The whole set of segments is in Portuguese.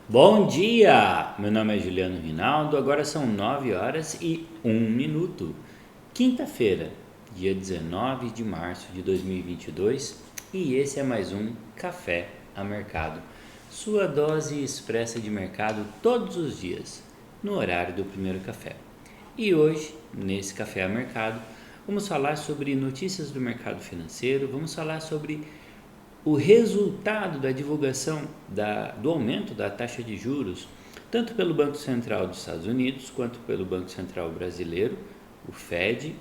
Bom dia! Meu nome é Juliano Rinaldo, agora são 9 horas e 1 minuto. Quinta-feira, dia 19 de março de 2022 e esse é mais um Café a Mercado. Sua dose expressa de mercado todos os dias, no horário do primeiro café. E hoje, nesse Café a Mercado, vamos falar sobre notícias do mercado financeiro, vamos falar sobre o resultado da divulgação do aumento da taxa de juros, tanto pelo Banco Central dos Estados Unidos quanto pelo Banco Central brasileiro, o Fed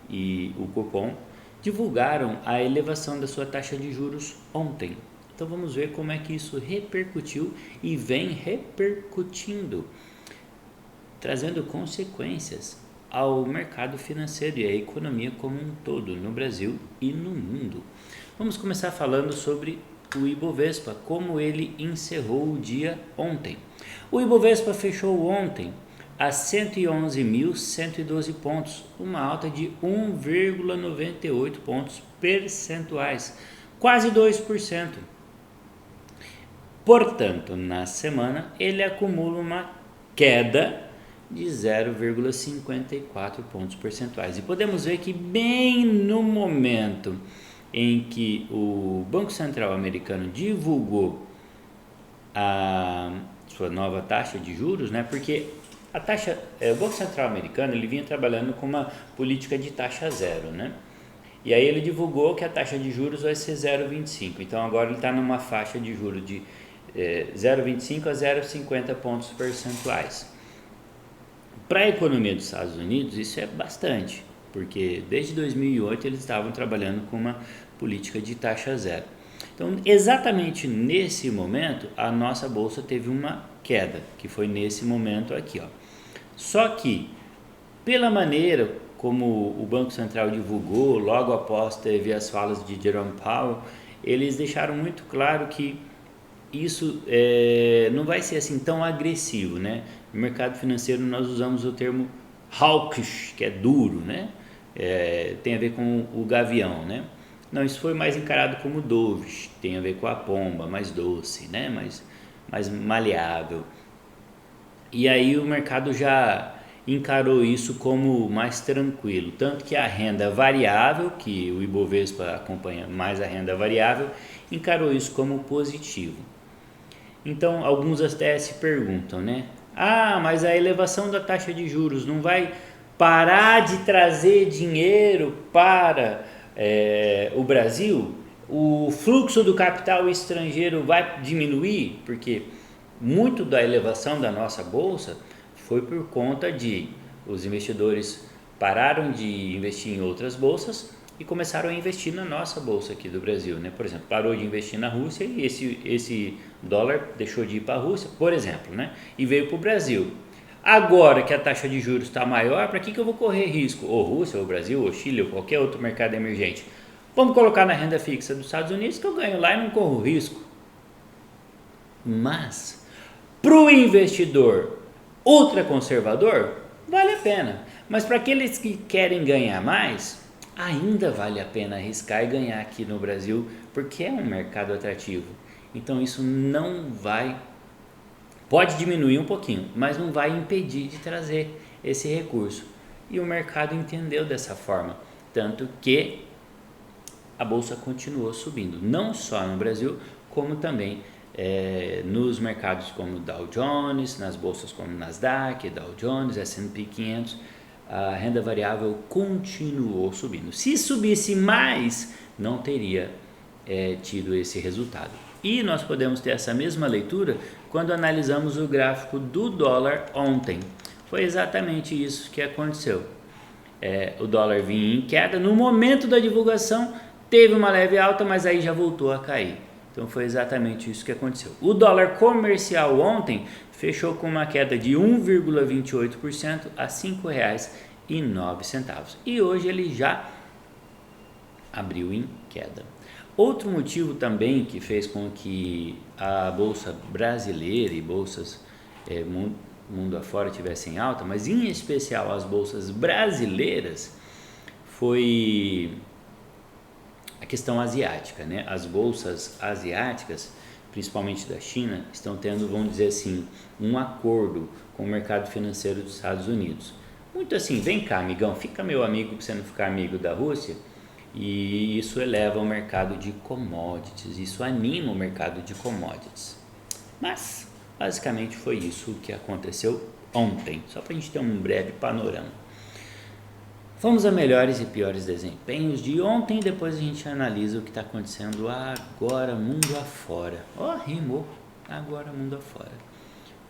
e o Copom, divulgaram a elevação da sua taxa de juros ontem. Então vamos ver como é que isso repercutiu e vem repercutindo, trazendo consequências ao mercado financeiro e à economia como um todo, no Brasil e no mundo. Vamos começar falando sobre o Ibovespa, como ele encerrou o dia ontem. O Ibovespa fechou ontem a 111.112 pontos, uma alta de 1,98 pontos percentuais, quase 2%. Portanto, na semana ele acumula uma queda de 0,54 pontos percentuais. E podemos ver que bem no momento em que o Banco Central americano divulgou a sua nova taxa de juros, né? Porque o Banco Central americano ele vinha trabalhando com uma política de taxa zero, né? E aí ele divulgou que a taxa de juros vai ser 0,25. Então agora ele está numa faixa de juros de 0,25 a 0,50 pontos percentuais. Para a economia dos Estados Unidos, isso é bastante, porque desde 2008 eles estavam trabalhando com uma política de taxa zero. Então, exatamente nesse momento, a nossa bolsa teve uma queda, que foi nesse momento aqui, ó. Só que, pela maneira como o Banco Central divulgou, logo após teve as falas de Jerome Powell, eles deixaram muito claro que isso não vai ser assim tão agressivo, né? No mercado financeiro nós usamos o termo hawkish, que é duro, né? Tem a ver com o gavião, né? Não, isso foi mais encarado como dovish, tem a ver com a pomba, mais doce, né? Mais maleável. E aí o mercado já encarou isso como mais tranquilo, tanto que a renda variável, que o Ibovespa acompanha mais a renda variável, encarou isso como positivo. Então, alguns até se perguntam, né? Ah, mas a elevação da taxa de juros não vai parar de trazer dinheiro para o Brasil? O fluxo do capital estrangeiro vai diminuir? Porque muito da elevação da nossa bolsa foi por conta de os investidores pararam de investir em outras bolsas e começaram a investir na nossa bolsa aqui do Brasil, né? Por exemplo, parou de investir na Rússia e esse dólar deixou de ir para a Rússia, por exemplo, né? E veio para o Brasil. Agora que a taxa de juros está maior, para que eu vou correr risco? Ou Rússia, ou Brasil, ou Chile, ou qualquer outro mercado emergente. Vamos colocar na renda fixa dos Estados Unidos que eu ganho lá e não corro risco. Mas, para o investidor ultraconservador, vale a pena. Mas para aqueles que querem ganhar mais, ainda vale a pena arriscar e ganhar aqui no Brasil, porque é um mercado atrativo. Então isso não vai, pode diminuir um pouquinho, mas não vai impedir de trazer esse recurso. E o mercado entendeu dessa forma, tanto que a bolsa continuou subindo, não só no Brasil, como também nos mercados como Dow Jones, nas bolsas como Nasdaq, Dow Jones, S&P 500, a renda variável continuou subindo. Se subisse mais, não teria tido esse resultado. E nós podemos ter essa mesma leitura quando analisamos o gráfico do dólar ontem. Foi exatamente isso que aconteceu. O dólar vinha em queda, no momento da divulgação teve uma leve alta, mas aí já voltou a cair. Então foi exatamente isso que aconteceu. O dólar comercial ontem fechou com uma queda de 1,28% a R$ 5,09. E hoje ele já abriu em queda. Outro motivo também que fez com que a bolsa brasileira e bolsas mundo afora tivessem alta, mas em especial as bolsas brasileiras, foi a questão asiática, né? As bolsas asiáticas principalmente da China, estão tendo, vamos dizer assim, um acordo com o mercado financeiro dos Estados Unidos. Muito assim, vem cá, amigão, fica meu amigo para você não ficar amigo da Rússia. E isso eleva o mercado de commodities, isso anima o mercado de commodities. Mas, basicamente, foi isso que aconteceu ontem, só para a gente ter um breve panorama. Vamos a melhores e piores desempenhos de ontem, depois a gente analisa o que está acontecendo agora, mundo afora. Rimou, agora mundo afora.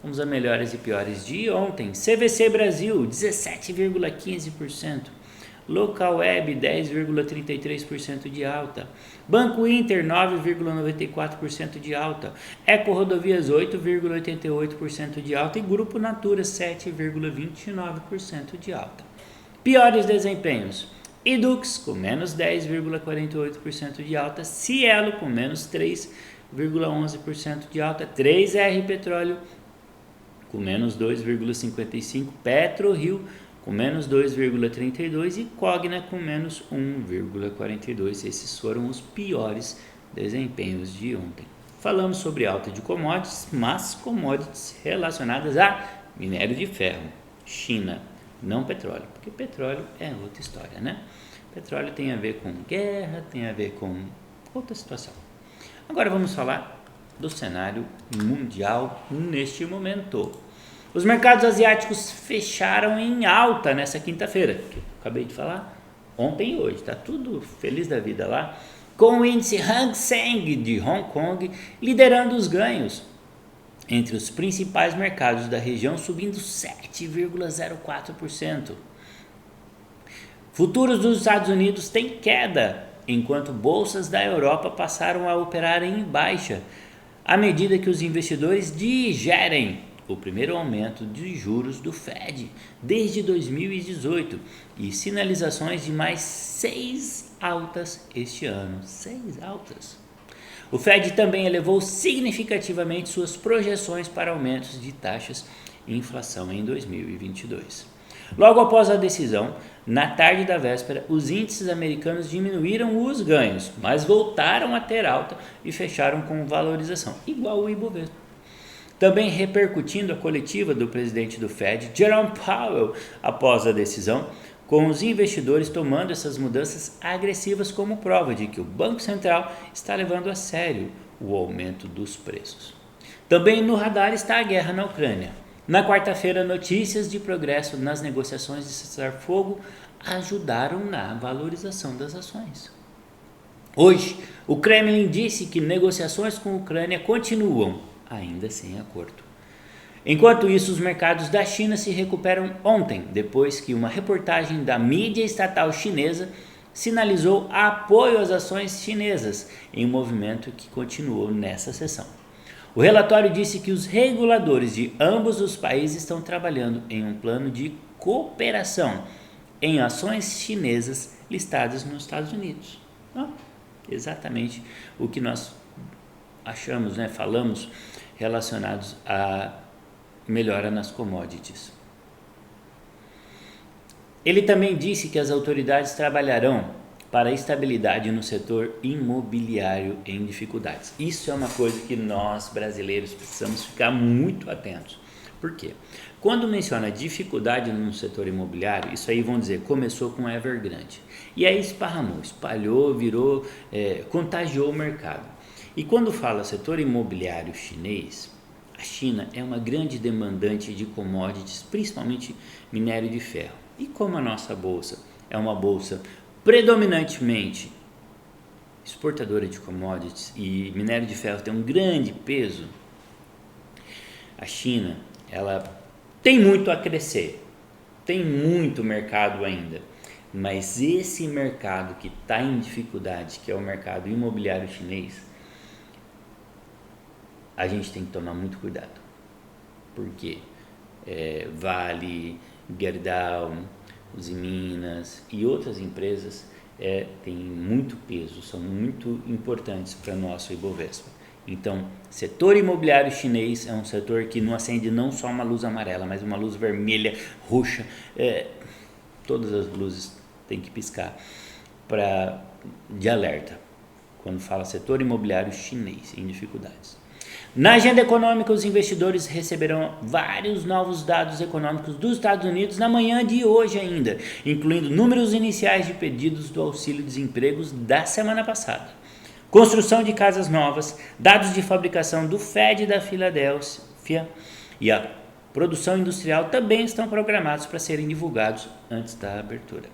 Vamos a melhores e piores de ontem. CVC Brasil, 17,15%. Local Web, 10,33% de alta. Banco Inter, 9,94% de alta. Eco Rodovias, 8,88% de alta. E Grupo Natura, 7,29% de alta. Piores desempenhos. Edux, com menos 10,48% de alta. Cielo, com menos 3,11% de alta. 3R Petróleo, com menos 2,55%. PetroRio, com menos 2,32% e Cogna com menos 1,42%. Esses foram os piores desempenhos de ontem. Falamos sobre alta de commodities, mas commodities relacionadas a minério de ferro, China, não petróleo, porque petróleo é outra história, né? Petróleo tem a ver com guerra, tem a ver com outra situação. Agora vamos falar do cenário mundial neste momento. Os mercados asiáticos fecharam em alta nessa quinta-feira, que eu acabei de falar, ontem e hoje, tá tudo feliz da vida lá, com o índice Hang Seng de Hong Kong liderando os ganhos entre os principais mercados da região, subindo 7,04%. Futuros dos Estados Unidos têm queda, enquanto bolsas da Europa passaram a operar em baixa, à medida que os investidores digerem o primeiro aumento de juros do Fed desde 2018 e sinalizações de mais 6 altas este ano. 6 altas. O Fed também elevou significativamente suas projeções para aumentos de taxas e inflação em 2022. Logo após a decisão, na tarde da véspera, os índices americanos diminuíram os ganhos, mas voltaram a ter alta e fecharam com valorização, igual o Ibovespa. Também repercutindo a coletiva do presidente do Fed, Jerome Powell, após a decisão, com os investidores tomando essas mudanças agressivas como prova de que o Banco Central está levando a sério o aumento dos preços. Também no radar está a guerra na Ucrânia. Na quarta-feira, notícias de progresso nas negociações de cessar-fogo ajudaram na valorização das ações. Hoje, o Kremlin disse que negociações com a Ucrânia continuam, ainda sem acordo. Enquanto isso, os mercados da China se recuperam ontem, depois que uma reportagem da mídia estatal chinesa sinalizou apoio às ações chinesas, em um movimento que continuou nessa sessão. O relatório disse que os reguladores de ambos os países estão trabalhando em um plano de cooperação em ações chinesas listadas nos Estados Unidos. Exatamente o que nós achamos, falamos relacionados a melhora nas commodities. Ele também disse que as autoridades trabalharão para a estabilidade no setor imobiliário em dificuldades. Isso é uma coisa que nós brasileiros precisamos ficar muito atentos. Por quê? Quando menciona dificuldade no setor imobiliário, isso aí vão dizer, começou com Evergrande. E aí esparramou, espalhou, virou, contagiou o mercado. E quando fala setor imobiliário chinês, a China é uma grande demandante de commodities, principalmente minério de ferro. E como a nossa bolsa é uma bolsa predominantemente exportadora de commodities e minério de ferro tem um grande peso, a China ela tem muito a crescer, tem muito mercado ainda, mas esse mercado que está em dificuldade, que é o mercado imobiliário chinês, a gente tem que tomar muito cuidado, porque Vale, Gerdau, Uzi Minas e outras empresas têm muito peso, são muito importantes para o nosso Ibovespa. Então, setor imobiliário chinês é um setor que não acende não só uma luz amarela, mas uma luz vermelha, roxa, todas as luzes têm que piscar de alerta, quando fala setor imobiliário chinês em dificuldades. Na agenda econômica, os investidores receberão vários novos dados econômicos dos Estados Unidos na manhã de hoje ainda, incluindo números iniciais de pedidos do auxílio-desemprego da semana passada, construção de casas novas, dados de fabricação do Fed da Filadélfia e a produção industrial também estão programados para serem divulgados antes da abertura.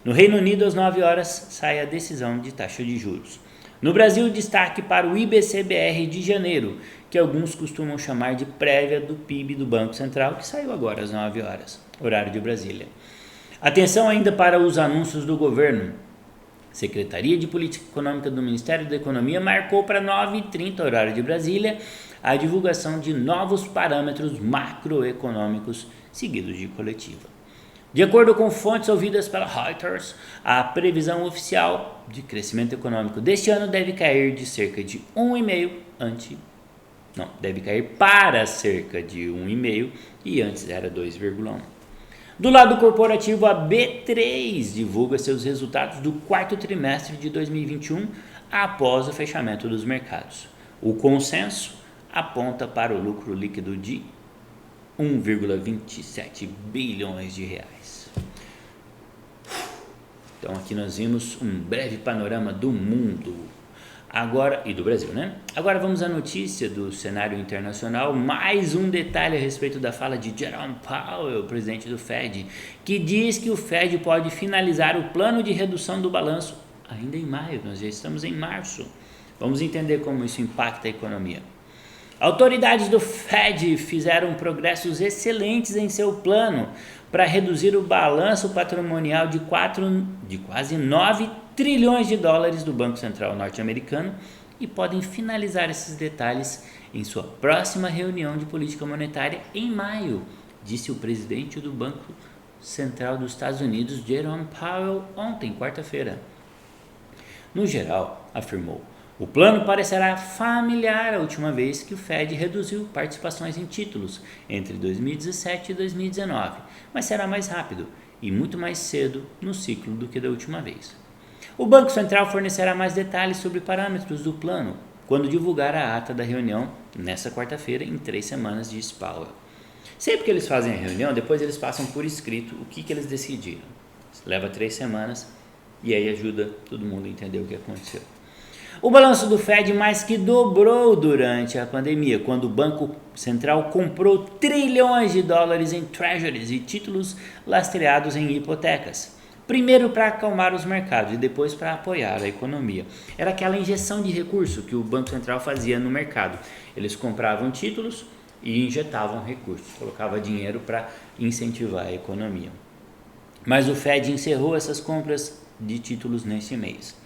No Reino Unido, às 9 horas, sai a decisão de taxa de juros. No Brasil, destaque para o IBC-BR de janeiro, que alguns costumam chamar de prévia do PIB do Banco Central, que saiu agora às 9 horas, horário de Brasília. Atenção ainda para os anúncios do governo. Secretaria de Política Econômica do Ministério da Economia marcou para 9h30, horário de Brasília, a divulgação de novos parâmetros macroeconômicos seguidos de coletiva. De acordo com fontes ouvidas pela Reuters, a previsão oficial de crescimento econômico deste ano deve cair de cerca de 1,5% deve cair para cerca de 1,5% e antes era 2,1%. Do lado corporativo, a B3 divulga seus resultados do quarto trimestre de 2021 após o fechamento dos mercados. O consenso aponta para o lucro líquido de 1,27 bilhões de reais. Então aqui nós vimos um breve panorama do mundo agora e do Brasil, né? Agora vamos à notícia do cenário internacional, mais um detalhe a respeito da fala de Jerome Powell, presidente do Fed, que diz que o Fed pode finalizar o plano de redução do balanço ainda em maio, nós já estamos em março. Vamos entender como isso impacta a economia. Autoridades do Fed fizeram progressos excelentes em seu plano para reduzir o balanço patrimonial de quase 9 trilhões de dólares do Banco Central norte-americano e podem finalizar esses detalhes em sua próxima reunião de política monetária em maio, disse o presidente do Banco Central dos Estados Unidos, Jerome Powell, ontem, quarta-feira. No geral, afirmou, o plano parecerá familiar à última vez que o Fed reduziu participações em títulos entre 2017 e 2019, mas será mais rápido e muito mais cedo no ciclo do que da última vez. O Banco Central fornecerá mais detalhes sobre parâmetros do plano quando divulgar a ata da reunião nesta quarta-feira em 3 semanas, disse Powell. Sempre que eles fazem a reunião, depois eles passam por escrito o que eles decidiram. Leva 3 semanas e aí ajuda todo mundo a entender o que aconteceu. O balanço do Fed mais que dobrou durante a pandemia, quando o Banco Central comprou trilhões de dólares em treasuries e títulos lastreados em hipotecas. Primeiro para acalmar os mercados e depois para apoiar a economia. Era aquela injeção de recurso que o Banco Central fazia no mercado. Eles compravam títulos e injetavam recursos, colocava dinheiro para incentivar a economia. Mas o Fed encerrou essas compras de títulos nesse mês.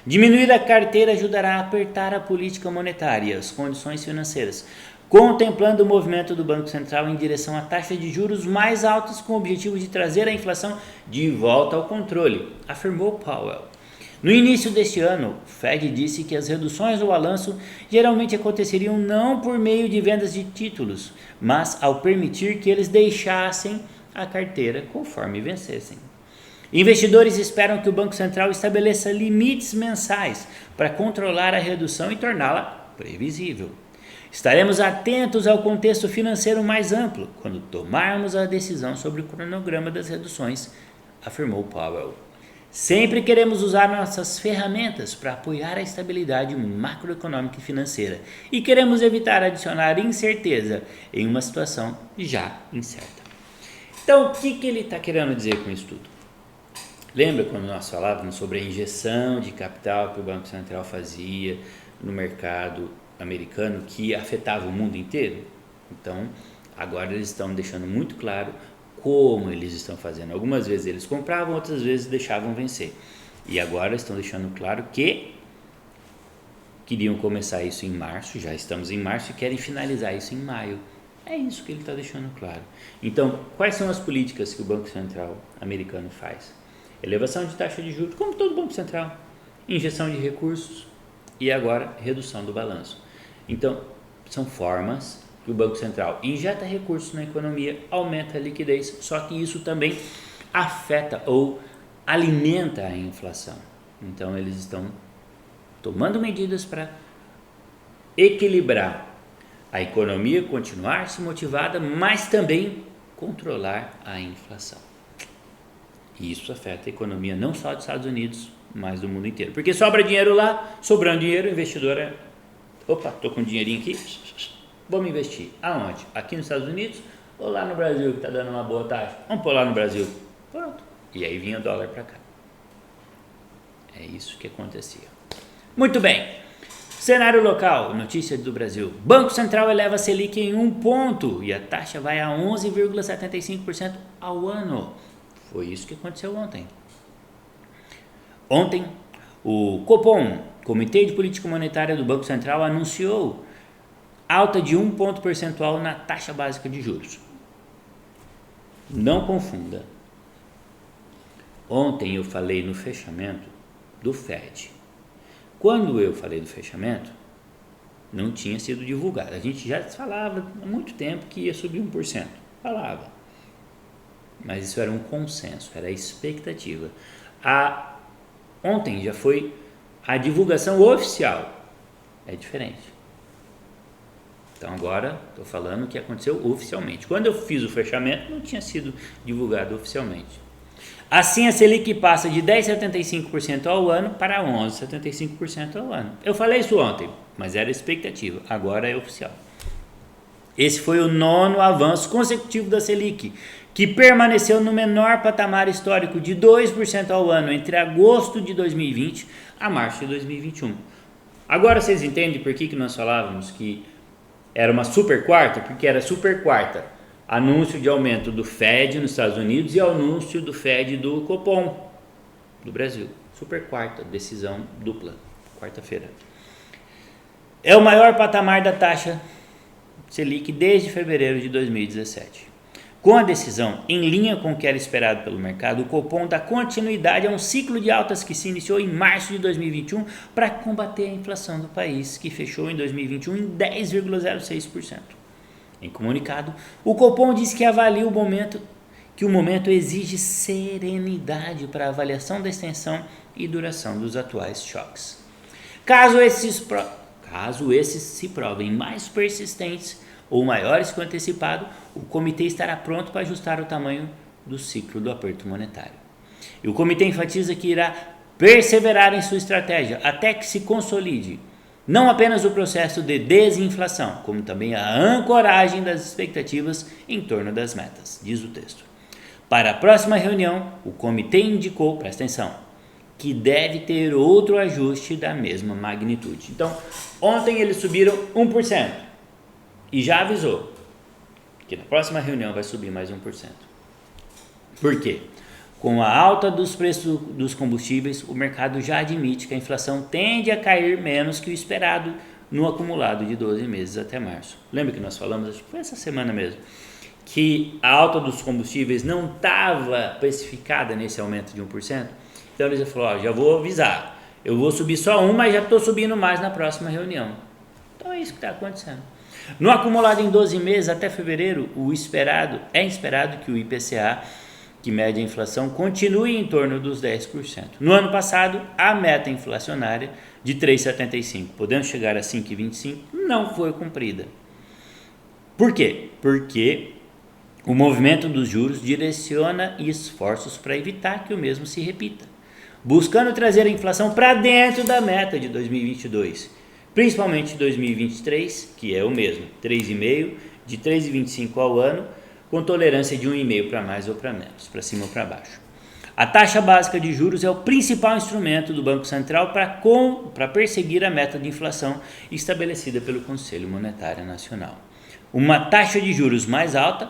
Diminuir a carteira ajudará a apertar a política monetária e as condições financeiras, contemplando o movimento do Banco Central em direção a taxas de juros mais altas com o objetivo de trazer a inflação de volta ao controle, afirmou Powell. No início deste ano, o Fed disse que as reduções do balanço geralmente aconteceriam não por meio de vendas de títulos, mas ao permitir que eles deixassem a carteira conforme vencessem. Investidores esperam que o Banco Central estabeleça limites mensais para controlar a redução e torná-la previsível. Estaremos atentos ao contexto financeiro mais amplo quando tomarmos a decisão sobre o cronograma das reduções, afirmou Powell. Sempre queremos usar nossas ferramentas para apoiar a estabilidade macroeconômica e financeira e queremos evitar adicionar incerteza em uma situação já incerta. Então, o que ele está querendo dizer com isso tudo? Lembra quando nós falávamos sobre a injeção de capital que o Banco Central fazia no mercado americano que afetava o mundo inteiro? Então, agora eles estão deixando muito claro como eles estão fazendo. Algumas vezes eles compravam, outras vezes deixavam vencer. E agora estão deixando claro que queriam começar isso em março, já estamos em março e querem finalizar isso em maio. É isso que ele está deixando claro. Então, quais são as políticas que o Banco Central americano faz? Elevação de taxa de juros, como todo Banco Central, injeção de recursos e agora redução do balanço. Então, são formas que o Banco Central injeta recursos na economia, aumenta a liquidez, só que isso também afeta ou alimenta a inflação. Então, eles estão tomando medidas para equilibrar a economia continuar se motivada, mas também controlar a inflação. E isso afeta a economia não só dos Estados Unidos, mas do mundo inteiro. Porque sobra dinheiro lá, sobrando dinheiro, o investidor opa, estou com um dinheirinho aqui, vamos investir. Aonde? Aqui nos Estados Unidos ou lá no Brasil, que está dando uma boa taxa? Vamos pôr lá no Brasil. Pronto. E aí vinha o dólar para cá. É isso que acontecia. Muito bem. Cenário local, notícia do Brasil. Banco Central eleva a Selic em 1 ponto e a taxa vai a 11,75% ao ano. Foi isso que aconteceu ontem. Ontem, o Copom, Comitê de Política Monetária do Banco Central, anunciou alta de 1 ponto percentual na taxa básica de juros. Não confunda. Ontem eu falei no fechamento do FED. Quando eu falei do fechamento, não tinha sido divulgado. A gente já falava há muito tempo que ia subir 1%. Falava. Mas isso era um consenso, era a expectativa. Ontem já foi a divulgação oficial. É diferente. Então agora estou falando o que aconteceu oficialmente. Quando eu fiz o fechamento, não tinha sido divulgado oficialmente. Assim, a Selic passa de 10,75% ao ano para 11,75% ao ano. Eu falei isso ontem, mas era expectativa, agora é oficial. Esse foi o 9º avanço consecutivo da Selic, que permaneceu no menor patamar histórico de 2% ao ano entre agosto de 2020 a março de 2021. Agora vocês entendem por que nós falávamos que era uma super quarta? Porque era super quarta. Anúncio de aumento do FED nos Estados Unidos e anúncio do FED do Copom do Brasil. Super quarta, decisão dupla, quarta-feira. É o maior patamar da taxa Selic desde fevereiro de 2017. Com a decisão em linha com o que era esperado pelo mercado, o Copom dá continuidade a um ciclo de altas que se iniciou em março de 2021 para combater a inflação do país, que fechou em 2021 em 10,06%. Em comunicado, o Copom diz que avalia que o momento exige serenidade para a avaliação da extensão e duração dos atuais choques. Caso esses se provem mais persistentes ou maiores que o antecipado, o comitê estará pronto para ajustar o tamanho do ciclo do aperto monetário. E o comitê enfatiza que irá perseverar em sua estratégia até que se consolide não apenas o processo de desinflação, como também a ancoragem das expectativas em torno das metas, diz o texto. Para a próxima reunião, o comitê indicou, presta atenção, que deve ter outro ajuste da mesma magnitude. Então, ontem eles subiram 1% e já avisou que na próxima reunião vai subir mais 1%. Por quê? Com a alta dos preços dos combustíveis, o mercado já admite que a inflação tende a cair menos que o esperado no acumulado de 12 meses até março. Lembra que nós falamos, acho que foi essa semana mesmo, que a alta dos combustíveis não estava precificada nesse aumento de 1%? Então eles falaram, já vou avisar, eu vou subir só 1%, mas já estou subindo mais na próxima reunião. Então é isso que está acontecendo. No acumulado em 12 meses até fevereiro, é esperado que o IPCA, que mede a inflação, continue em torno dos 10%. No ano passado, a meta inflacionária de 3,75%, podendo chegar a 5,25%, não foi cumprida. Por quê? Porque o movimento dos juros direciona esforços para evitar que o mesmo se repita, buscando trazer a inflação para dentro da meta de 2022, principalmente 2023, que é o mesmo, 3,5%, de 3,25% ao ano, com tolerância de 1,5% para mais ou para menos, para cima ou para baixo. A taxa básica de juros é o principal instrumento do Banco Central para perseguir a meta de inflação estabelecida pelo Conselho Monetário Nacional. Uma taxa de juros mais alta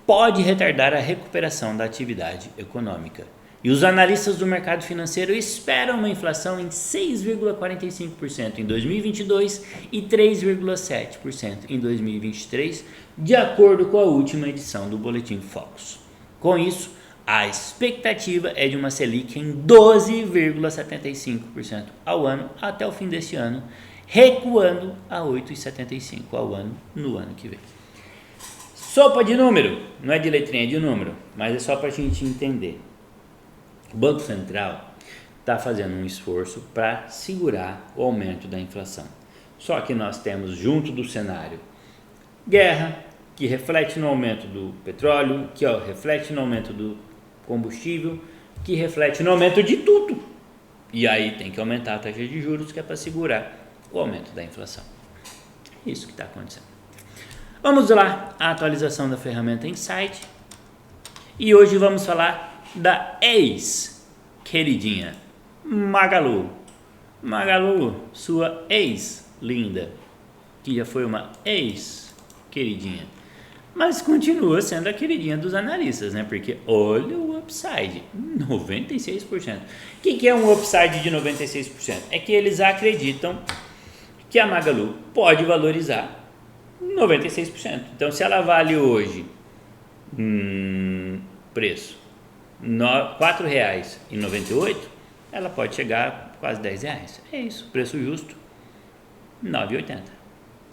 pode retardar a recuperação da atividade econômica. E os analistas do mercado financeiro esperam uma inflação em 6,45% em 2022 e 3,7% em 2023, de acordo com a última edição do Boletim Focus. Com isso, a expectativa é de uma Selic em 12,75% ao ano até o fim deste ano, recuando a 8,75% ao ano no ano que vem. Sopa de número, não é de letrinha, é de número, mas é só para a gente entender. O Banco Central está fazendo um esforço para segurar o aumento da inflação. Só que nós temos, junto do cenário guerra, que reflete no aumento do petróleo, que reflete no aumento do combustível, que reflete no aumento de tudo. E aí tem que aumentar a taxa de juros, que é para segurar o aumento da inflação. Isso que está acontecendo. Vamos lá, a atualização da ferramenta Insight. E hoje vamos falar da ex-queridinha Magalu. Magalu, sua ex-linda, que já foi uma ex-queridinha, mas continua sendo a queridinha dos analistas, né? Porque olha o upside, 96%. O que é um upside de 96%? É que eles acreditam que a Magalu pode valorizar 96%. Então, se ela vale hoje preço R$ 4,98, ela pode chegar a quase R$10. É isso, preço justo, R$ 9,80.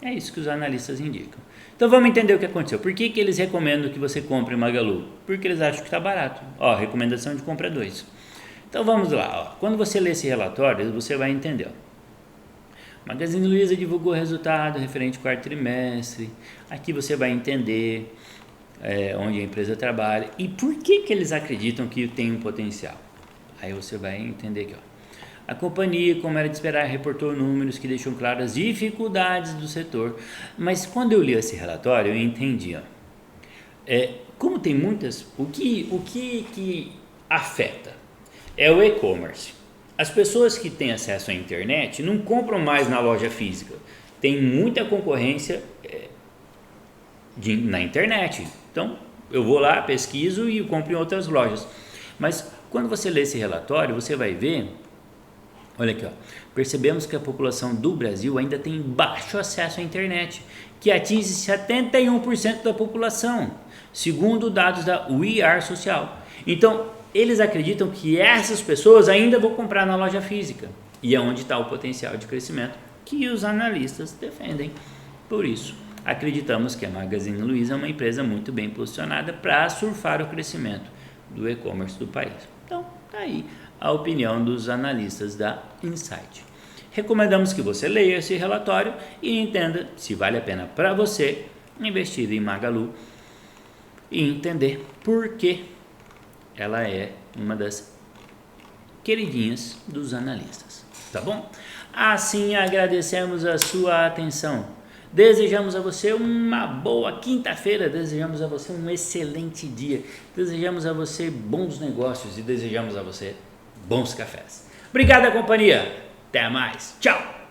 É isso que os analistas indicam. Então vamos entender o que aconteceu. Por que eles recomendam que você compre Magalu? Porque eles acham que está barato. Recomendação de compra 2. Então vamos lá. Quando você lê esse relatório, você vai entender. Magazine Luiza divulgou resultado referente ao quarto trimestre. Aqui você vai entender onde a empresa trabalha e por que eles acreditam que tem um potencial. Aí você vai entender aqui. A companhia, como era de esperar, reportou números que deixam claras as dificuldades do setor. Mas quando eu li esse relatório, eu entendi. Como tem muitas, o que afeta é o e-commerce. As pessoas que têm acesso à internet não compram mais na loja física. Tem muita concorrência na internet. Então, eu vou lá, pesquiso e compro em outras lojas. Mas quando você lê esse relatório, você vai ver, olha aqui, percebemos que a população do Brasil ainda tem baixo acesso à internet, que atinge 71% da população, segundo dados da We Are Social. Então, eles acreditam que essas pessoas ainda vão comprar na loja física, e é onde está o potencial de crescimento que os analistas defendem. Por isso, acreditamos que a Magazine Luiza é uma empresa muito bem posicionada para surfar o crescimento do e-commerce do país. Então, está aí a opinião dos analistas da Insight. Recomendamos que você leia esse relatório e entenda se vale a pena para você investir em Magalu e entender por que ela é uma das queridinhas dos analistas, tá bom? Assim, agradecemos a sua atenção. Desejamos a você uma boa quinta-feira, desejamos a você um excelente dia, desejamos a você bons negócios e desejamos a você bons cafés. Obrigado, companhia. Até mais. Tchau.